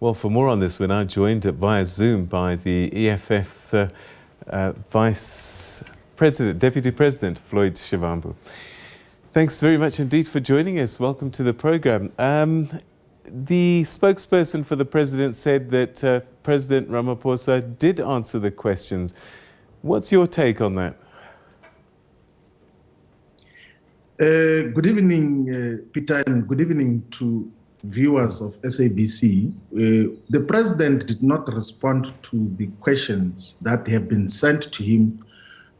Well, for more on this, we're now joined via Zoom by the EFF Vice President, Deputy President, Floyd Shivambo. Thanks very much indeed for joining us. Welcome to the program. The spokesperson for the President said that President Ramaphosa did answer the questions. What's your take on that? Good evening, Peter, and good evening to viewers of SABC. The President did not respond to the questions that have been sent to him,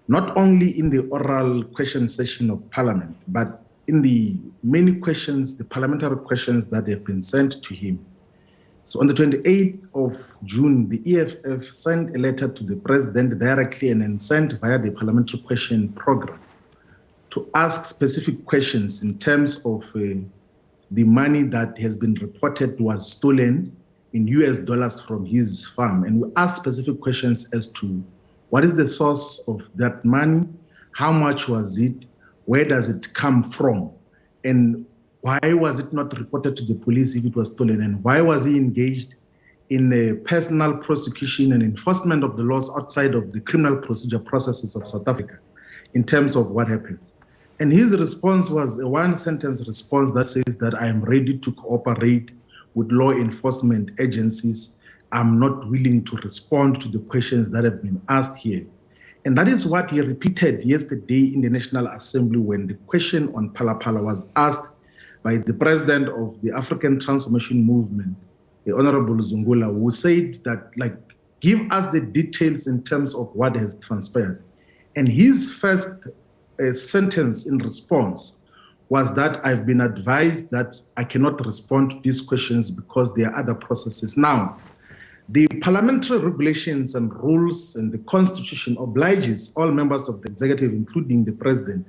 not only in the oral question session of Parliament, but in the many questions, the parliamentary questions that have been sent to him. So on the 28th of June, the EFF sent a letter to the President directly and then sent via the parliamentary question program to ask specific questions in terms of the money that has been reported was stolen in US dollars from his farm. And we asked specific questions as to what is the source of that money, how much was it, where does it come from, and why was it not reported to the police if it was stolen, and why was he engaged in a personal prosecution and enforcement of the laws outside of the criminal procedure processes of South Africa in terms of what happens. And his response was a one-sentence response that says that I am ready to cooperate with law enforcement agencies. I'm not willing to respond to the questions that have been asked here. And that is what he repeated yesterday in the National Assembly when the question on Phala Phala was asked by the president of the African Transformation Movement, the Honorable Zungula, who said that, give us the details in terms of what has transpired. And his first sentence in response was that I've been advised that I cannot respond to these questions because there are other processes. Now, the parliamentary regulations and rules and the Constitution obliges all members of the executive, including the President,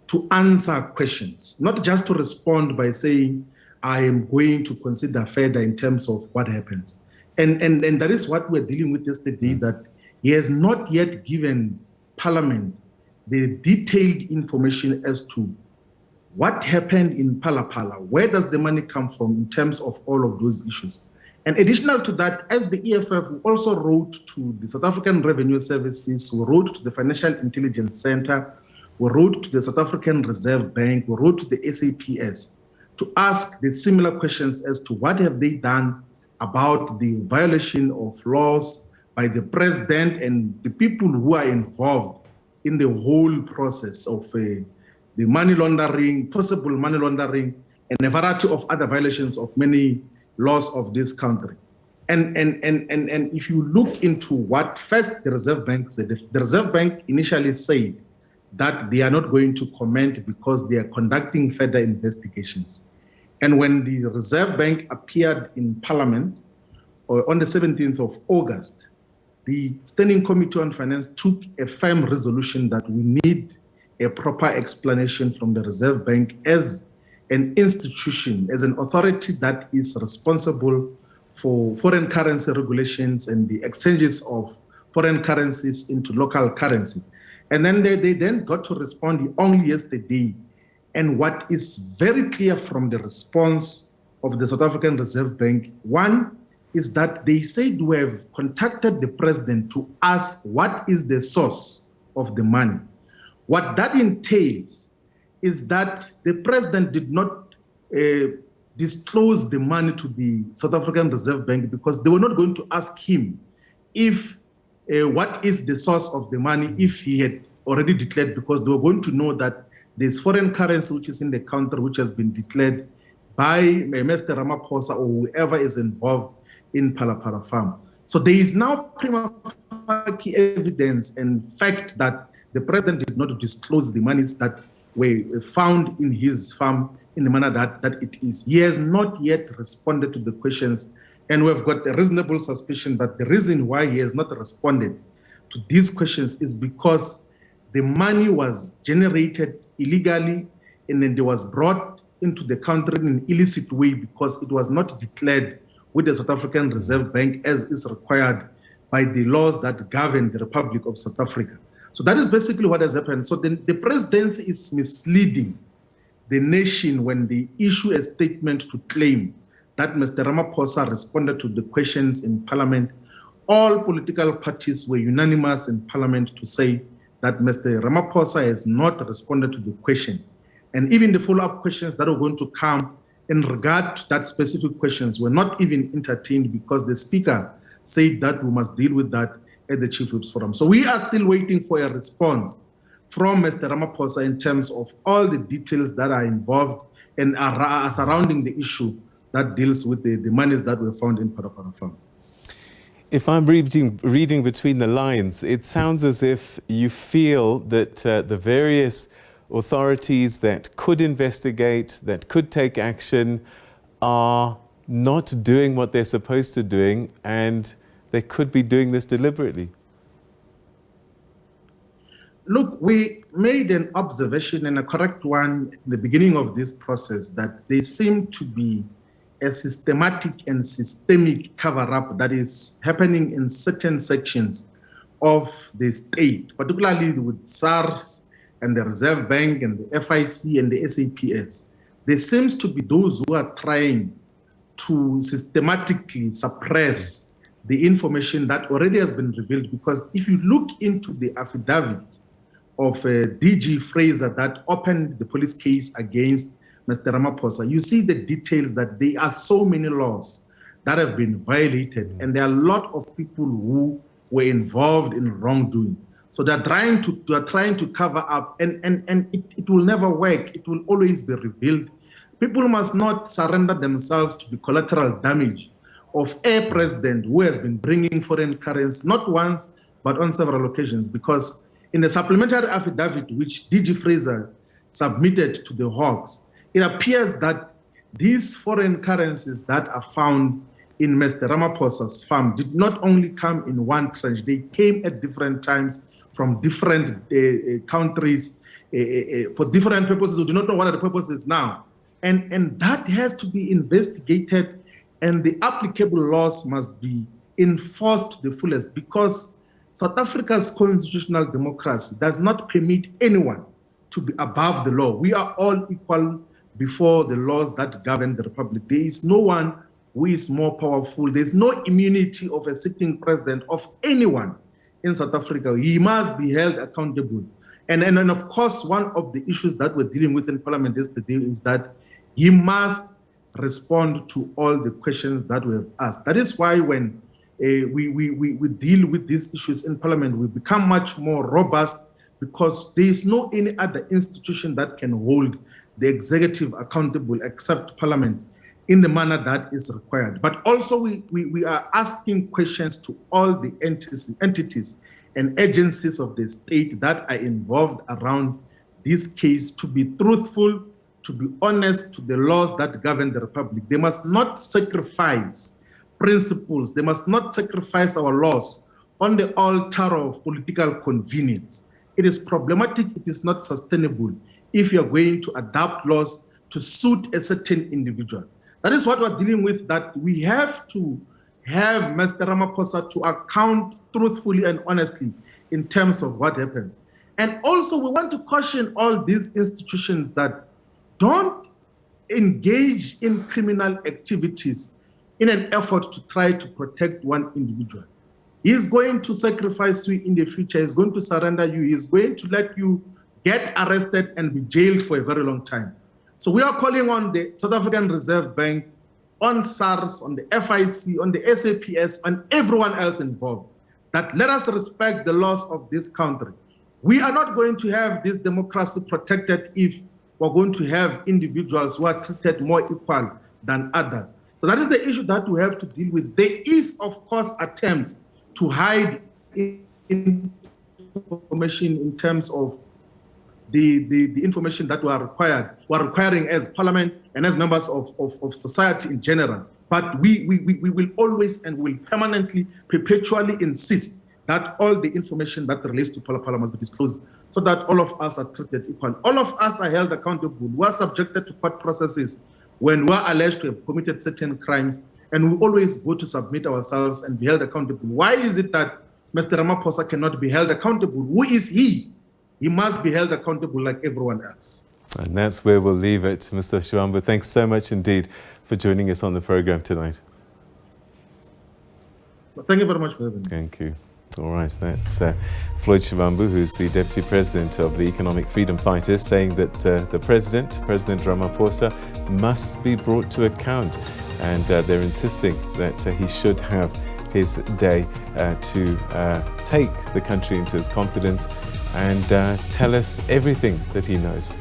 to answer questions, not just to respond by saying, I am going to consider further in terms of what happens. And that is what we're dealing with yesterday, that he has not yet given Parliament the detailed information as to what happened in Phala Phala, where does the money come from in terms of all of those issues. And additional to that, as the EFF also wrote to the South African Revenue Services, we wrote to the Financial Intelligence Center, we wrote to the South African Reserve Bank, we wrote to the SAPS to ask the similar questions as to what have they done about the violation of laws by the President and the people who are involved in the whole process of the money laundering, possible money laundering, and a variety of other violations of many laws of this country. And if you look into what first the Reserve Bank said, the Reserve Bank initially said that they are not going to comment because they are conducting further investigations. And when the Reserve Bank appeared in Parliament on the 17th of August, the Standing Committee on Finance took a firm resolution that we need a proper explanation from the Reserve Bank as an institution, as an authority that is responsible for foreign currency regulations and the exchanges of foreign currencies into local currency. And then they then got to respond only yesterday. And what is very clear from the response of the South African Reserve Bank, one, is that they said we have contacted the President to ask what is the source of the money. What that entails is that the President did not disclose the money to the South African Reserve Bank because they were not going to ask him if what is the source of the money if he had already declared, because they were going to know that there's foreign currency which is in the country which has been declared by Mr. Ramaphosa or whoever is involved in Phala Phala farm. So there is now prima facie evidence and fact that the President did not disclose the monies that were found in his farm in the manner that it is. He has not yet responded to the questions, and we've got a reasonable suspicion that the reason why he has not responded to these questions is because the money was generated illegally and then it was brought into the country in an illicit way because it was not declared with the South African Reserve Bank as is required by the laws that govern the Republic of South Africa. So that is basically what has happened. So the Presidency is misleading the nation when they issue a statement to claim that Mr. Ramaphosa responded to the questions in Parliament. All political parties were unanimous in Parliament to say that Mr. Ramaphosa has not responded to the question. And even the follow-up questions that are going to come in regard to that specific questions were not even entertained because the Speaker said that we must deal with that at the Chief Whips Forum. So we are still waiting for a response from Mr. Ramaphosa in terms of all the details that are involved and are surrounding the issue that deals with the monies that were found in Phala Phala farm. If I'm reading between the lines, it sounds as if you feel that the various authorities that could investigate, that could take action, are not doing what they're supposed to doing, and they could be doing this deliberately. Look, we made an observation, and a correct one, in the beginning of this process, that there seemed to be a systematic and systemic cover-up that is happening in certain sections of the state, particularly with SARS and the Reserve Bank and the FIC and the SAPS. There seems to be those who are trying to systematically suppress the information that already has been revealed, because if you look into the affidavit of DG Fraser that opened the police case against Mr. Ramaphosa, you see the details that there are so many laws that have been violated, and there are a lot of people who were involved in wrongdoing. So they're trying to cover up, and it will never work. It will always be revealed. People must not surrender themselves to the collateral damage of a president who has been bringing foreign currency, not once, but on several occasions, because in the supplementary affidavit which DG Fraser submitted to the Hawks, it appears that these foreign currencies that are found in Mr. Ramaphosa's farm did not only come in one tranche, they came at different times from different countries for different purposes. We do not know what are the purposes now. And that has to be investigated, and the applicable laws must be enforced to the fullest, because South Africa's constitutional democracy does not permit anyone to be above the law. We are all equal before the laws that govern the republic. There is no one who is more powerful. There's no immunity of a sitting president of anyone in South Africa. He must be held accountable. And of course, one of the issues that we're dealing with in Parliament yesterday is that he must respond to all the questions that we have asked. That is why when we deal with these issues in Parliament, we become much more robust, because there is no any other institution that can hold the executive accountable except Parliament in the manner that is required. But also we are asking questions to all the entities and agencies of the state that are involved around this case to be truthful, to be honest to the laws that govern the republic. They must not sacrifice principles. They must not sacrifice our laws on the altar of political convenience. It is problematic. It is not sustainable if you're going to adapt laws to suit a certain individual. That is what we're dealing with, that we have to have Mr. Ramaphosa to account truthfully and honestly in terms of what happens. And also we want to caution all these institutions that don't engage in criminal activities in an effort to try to protect one individual. He's going to sacrifice you in the future. He's going to surrender you. He's going to let you get arrested and be jailed for a very long time. So we are calling on the South African Reserve Bank, on SARS, on the FIC, on the SAPS, on everyone else involved, that let us respect the laws of this country. We are not going to have this democracy protected if we're going to have individuals who are treated more equal than others. So that is the issue that we have to deal with. There is, of course, attempts to hide information in terms of the information that we are requiring as Parliament and as members of society in general. But we will always and will permanently, perpetually insist that all the information that relates to Phala Phala must be disclosed, so that all of us are treated equal. All of us are held accountable. We are subjected to court processes when we are alleged to have committed certain crimes, and we always go to submit ourselves and be held accountable. Why is it that Mr. Ramaphosa cannot be held accountable? Who is he? He must be held accountable like everyone else. And that's where we'll leave it. Mr. Shivambo, thanks so much indeed for joining us on the program tonight. Thank you very much for having me. Thank you. All right, that's Floyd Shivambo, who's the Deputy President of the Economic Freedom Fighters, saying that the President Ramaphosa, must be brought to account. And they're insisting that he should have his day to take the country into his confidence and tell us everything that he knows.